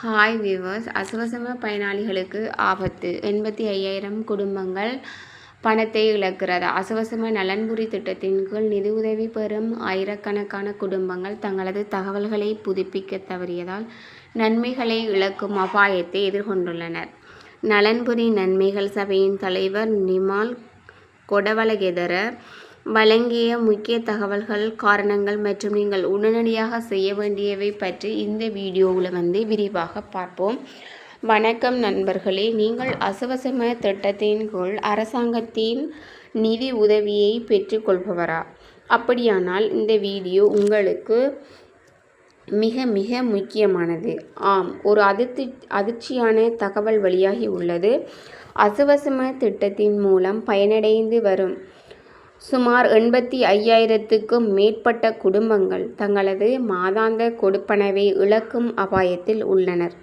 Hi viewers, அசுவசம பயனாளிகளுக்கு ஆபத்து. 85,000 குடும்பங்கள் பணத்தை இழக்கிறது. அசுவசம நலன்புரி திட்டத்தின் கீழ் நிதியுதவி பெறும் ஆயிரக்கணக்கான குடும்பங்கள் தங்களது தகவல்களை புதுப்பிக்க தவறியதால் நன்மைகளை இழக்கும் அபாயத்தை எதிர்கொண்டுள்ளனர். நலன்புரி நன்மைகள் சபையின் தலைவர் நிமால் கொடவலகெதர வழங்கிய முக்கிய தகவல்கள், காரணங்கள் மற்றும் நீங்கள் உடனடியாக செய்ய வேண்டியவை பற்றி இந்த வீடியோவில் விரிவாக பார்ப்போம். வணக்கம் நண்பர்களே, நீங்கள் அசுவசம திட்டத்தின் கீழ் அரசாங்கத்தின் நிதி உதவியை பெற்றுக்கொள்பவரா? அப்படியானால் இந்த வீடியோ உங்களுக்கு மிக மிக முக்கியமானது. ஆம், ஒரு அதிர்ச்சியான தகவல் வெளியாகி உள்ளது. அசுவசம திட்டத்தின் மூலம் பயனடைந்து வரும் சுமார் 85,000க்கும் மேற்பட்ட குடும்பங்கள் தங்களது மாதாந்த கொடுப்பனவை இழக்கும் அபாயத்தில் உள்ளனர்.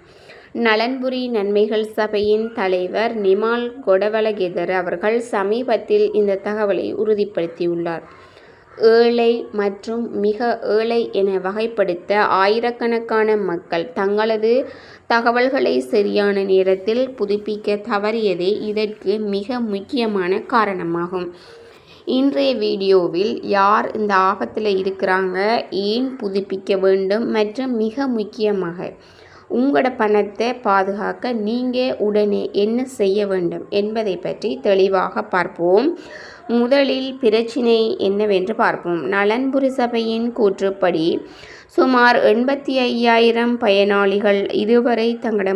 நலன்புரி நன்மைகள் சபையின் தலைவர் நிமால் கொடவலகெதர அவர்கள் சமீபத்தில் இந்த தகவலை உறுதிப்படுத்தியுள்ளார். ஏழை மற்றும் மிக ஏழை என வகைப்படுத்த ஆயிரக்கணக்கான மக்கள் தங்களது தகவல்களை சரியான நேரத்தில் புதுப்பிக்க தவறியதே இதற்கு மிக முக்கியமான காரணமாகும். இன்றைய வீடியோவில் யார் இந்த ஆபத்தில் இருக்கிறாங்க, ஏன் புதுப்பிக்க வேண்டும் மற்றும் மிக முக்கியமாக உங்களோட பணத்தை பாதுகாக்க நீங்கள் உடனே என்ன செய்ய வேண்டும் என்பதை பற்றி தெளிவாக பார்ப்போம். முதலில் பிரச்சினை என்னவென்று பார்ப்போம். நலன்புரி சபையின் கூற்றுப்படி சுமார் 85,000 பயனாளிகள் இதுவரை தங்களோட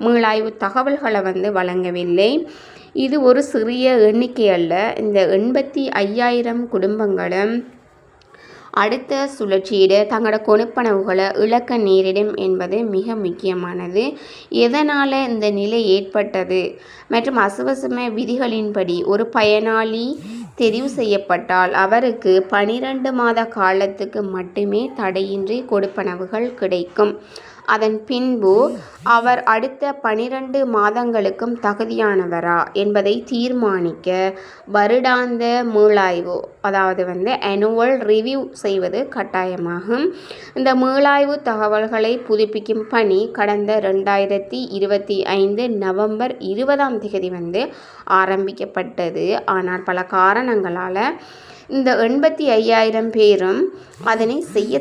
மீளாய்வு தகவல்களை வழங்கவில்லை. இது ஒரு சிறிய எண்ணிக்கை அல்ல. இந்த 85,000 குடும்பங்களும் அடுத்த சுழற்சியிட தங்களோட கொடுப்பனவுகளை இழக்க நேரிடும் என்பது மிக முக்கியமானது. எதனால் இந்த நிலை ஏற்பட்டது மற்றும் அசுவசம விதிகளின்படி ஒரு பயனாளி தெரிவு செய்யப்பட்டால் அவருக்கு 12 மாத காலத்துக்கு மட்டுமே தடையின்றி கொடுப்பனவுகள் கிடைக்கும். அதன் பின்பு அவர் அடுத்த 12 மாதங்களுக்கும் தகுதியானவரா என்பதை தீர்மானிக்க வருடாந்த மீளாய்வு, அதாவது ஆனுவல் ரிவ்யூ செய்வது கட்டாயமாகும். இந்த மீளாய்வு தகவல்களை புதுப்பிக்கும் பணி கடந்த 2025 நவம்பர் 20 ஆரம்பிக்கப்பட்டது. ஆனால் பல காரணங்களால் இந்த 85,000 பேரும் அதனை செய்ய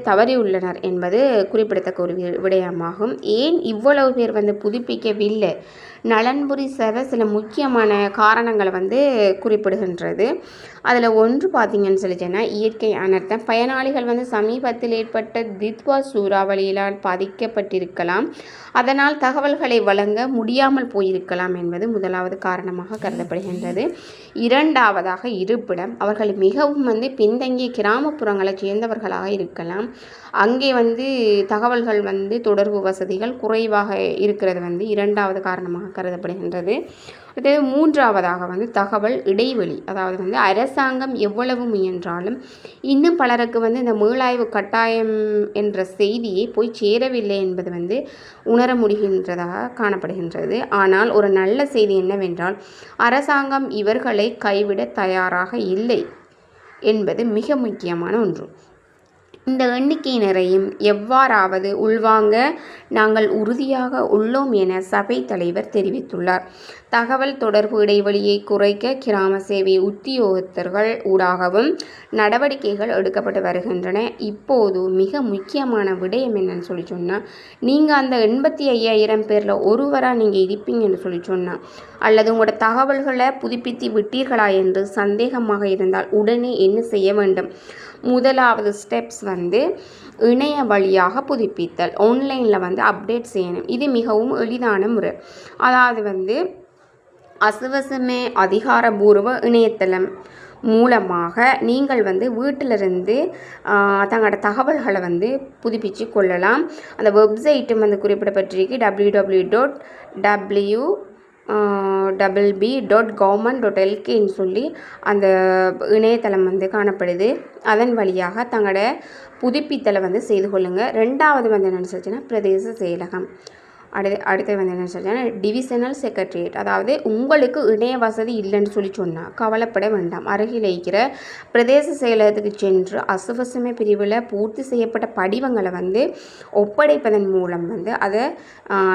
தவறியுள்ளனர் என்பது குறிப்பிடத்தக்க ஒரு விடயமாகும். ஏன் இவ்வளவு பேர் புதுப்பிக்கவில்லை? நலன்புரி சபை சில முக்கியமான காரணங்களை குறிப்பிடுகின்றது. அதில் ஒன்று பார்த்தீங்கன்னு சொல்லிச்சேன்னா, இயற்கை அனர்த்தம். பயனாளிகள் சமீபத்தில் ஏற்பட்ட தித்வா சூறாவளியினால் பாதிக்கப்பட்டிருக்கலாம், அதனால் தகவல்களை வழங்க முடியாமல் போயிருக்கலாம் என்பது முதலாவது காரணமாக கருதப்படுகின்றது. இரண்டாவதாக இருப்பிடம். அவர்கள் மிகவும் பின்தங்கிய கிராமப்புறங்களை சேர்ந்தவர்களாக இருக்கலாம். அங்கே தகவல்கள் தொடர்பு வசதிகள் குறைவாக இருக்கிறது இரண்டாவது காரணமாக கருதப்படுகின்றது. அடுத்தது மூன்றாவதாக தகவல் இடைவெளி. அதாவது அரசாங்கம் எவ்வளவு முயன்றாலும் இன்னும் பலருக்கு இந்த மீளாய்வு கட்டாயம் என்ற செய்தியை போய் சேரவில்லை என்பது உணர முடிகின்றதாக காணப்படுகின்றது. ஆனால் ஒரு நல்ல செய்தி என்னவென்றால், அரசாங்கம் இவர்களை கைவிட தயாராக இல்லை என்பது மிக முக்கியமான ஒன்று. இந்த எண்ணிக்கையினரையும் எவ்வாறாவது உள்வாங்க நாங்கள் உறுதியாக உள்ளோம் என சபை தலைவர் தெரிவித்துள்ளார். தகவல் தொடர்பு இடைவெளியை குறைக்க கிராம சேவை உத்தியோகத்தர்கள் ஊடாகவும் நடவடிக்கைகள் எடுக்கப்பட்டு வருகின்றன. இப்போது மிக முக்கியமான விடயம் என்னன்னு சொன்னால், நீங்கள் அந்த 85,000 பேரில் ஒருவராக நீங்கள் இருப்பீங்கன்னு சொன்னால், அல்லது உங்களோட தகவல்களை புதுப்பித்து விட்டீர்களா என்று சந்தேகமாக இருந்தால் உடனே என்ன செய்ய வேண்டும்? முதலாவது ஸ்டெப்ஸ் இணைய வழியாக புதுப்பித்தல். ஆன்லைனில் அப்டேட் செய்யணும். இது மிகவும் எளிதான முறை. அதாவது அசுவசம அதிகாரபூர்வ இணையதளம் மூலமாக நீங்கள் வீட்டிலிருந்து தங்களோட தகவல்களை புதுப்பிச்சு கொள்ளலாம். அந்த வெப்சைட்டும் குறிப்பிடப்பட்டிருக்கு. www.bb.government.lkன்னு சொல்லி அந்த இணையதளம் காணப்படுது. அதன் வழியாக தங்களோட புதுப்பித்தலை செய்து கொள்ளுங்கள். ரெண்டாவது என்னென்னு சொல்லிச்சுன்னா, பிரதேச செயலகம். அடுத்து வந்து என்ன சொல்கிறேன், டிவிஷனல் செக்ரட்டரியேட், அதாவது உங்களுக்கு இணைய வசதி இல்லைன்னு சொல்லி சொன்னால் கவலைப்பட வேண்டாம். அருகில் இருக்கிற பிரதேச செயலகத்துக்கு சென்று அசுவசுமை பிரிவில் பூர்த்தி செய்யப்பட்ட படிவங்களை வந்து ஒப்படைப்பதன் மூலம் வந்து அதை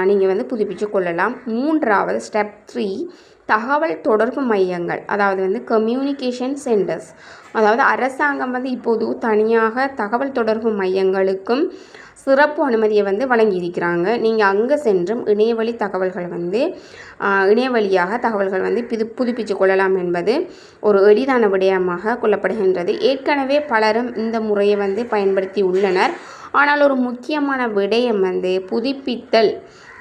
நீங்கள் வந்து புதுப்பிச்சு கொள்ளலாம். 3வது ஸ்டெப் 3 தகவல் தொடர்பு மையங்கள், அதாவது வந்து கம்யூனிகேஷன் சென்டர்ஸ், அதாவது அரசாங்கம் வந்து இப்போது தனியாக தகவல் தொடர்பு மையங்களுக்கும் சிறப்பு அனுமதியை வந்து வழங்கியிருக்கிறாங்க. நீங்கள் அங்கே சென்றும் இணையவழி தகவல்கள் வந்து இணையவழியாக தகவல்கள் வந்து புதுப்பிச்சு கொள்ளலாம் என்பது ஒரு எளிதான விடயமாக கொள்ளப்படுகின்றது. ஏற்கனவே பலரும் இந்த முறையை வந்து பயன்படுத்தி உள்ளனர். ஆனால் ஒரு முக்கியமான விடயம் வந்து புதுப்பித்தல்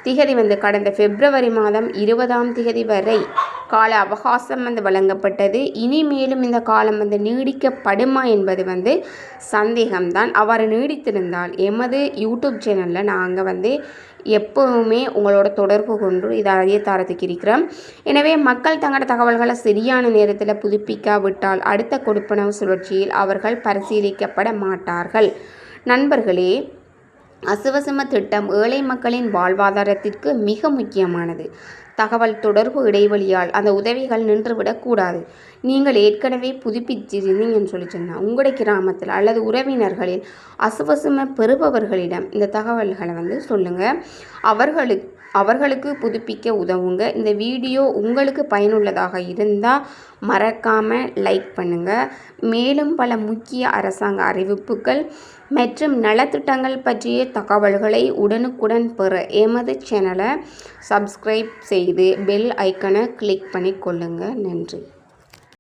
திகதி வந்து கடந்த பிப்ரவரி மாதம் 20ஆம் தேதி வரை கால அவகாசம் வந்து வழங்கப்பட்டது. இனிமேலும் இந்த காலம் வந்து நீடிக்கப்படுமா என்பது வந்து சந்தேகம்தான். அவ்வாறு நீடித்திருந்தால் எமது யூடியூப் சேனலில் நாங்கள் வந்து எப்போவுமே உங்களோட தொடர்பு கொண்டு இதை அறிய தரத்துக்கு இருக்கிறோம். எனவே மக்கள் தங்களோட தகவல்களை சரியான நேரத்தில் புதுப்பிக்காவிட்டால் அடுத்த கொடுப்பனவு சுழற்சியில் அவர்கள் பரிசீலிக்கப்பட மாட்டார்கள். நண்பர்களே, அசுவசும திட்டம் ஏழை மக்களின் வாழ்வாதாரத்திற்கு மிக முக்கியமானது. தகவல் தொடர்பு இடைவெளியால் அந்த உதவிகள் நின்றுவிடக்கூடாது. நீங்கள் ஏற்கனவே புதுப்பிச்சிருந்தீங்கன்னு சொல்லி சொன்னால் உங்களுடைய கிராமத்தில் அல்லது உறவினர்களில் அசுவசும பெறுபவர்களிடம் இந்த தகவல்களை வந்து சொல்லுங்கள். அவர்களுக்கு புதுப்பிக்க உதவுங்க. இந்த வீடியோ உங்களுக்கு பயனுள்ளதாக இருந்தால் மறக்காமல் லைக் பண்ணுங்கள். மேலும் பல முக்கிய அரசாங்க அறிவிப்புகள் மற்றும் நலத்திட்டங்கள் பற்றிய தகவல்களை உடனுக்குடன் பெற எமது சேனலை சப்ஸ்கிரைப் செய்து பெல் ஐக்கனை கிளிக் பண்ணி கொள்ளுங்கள். நன்றி.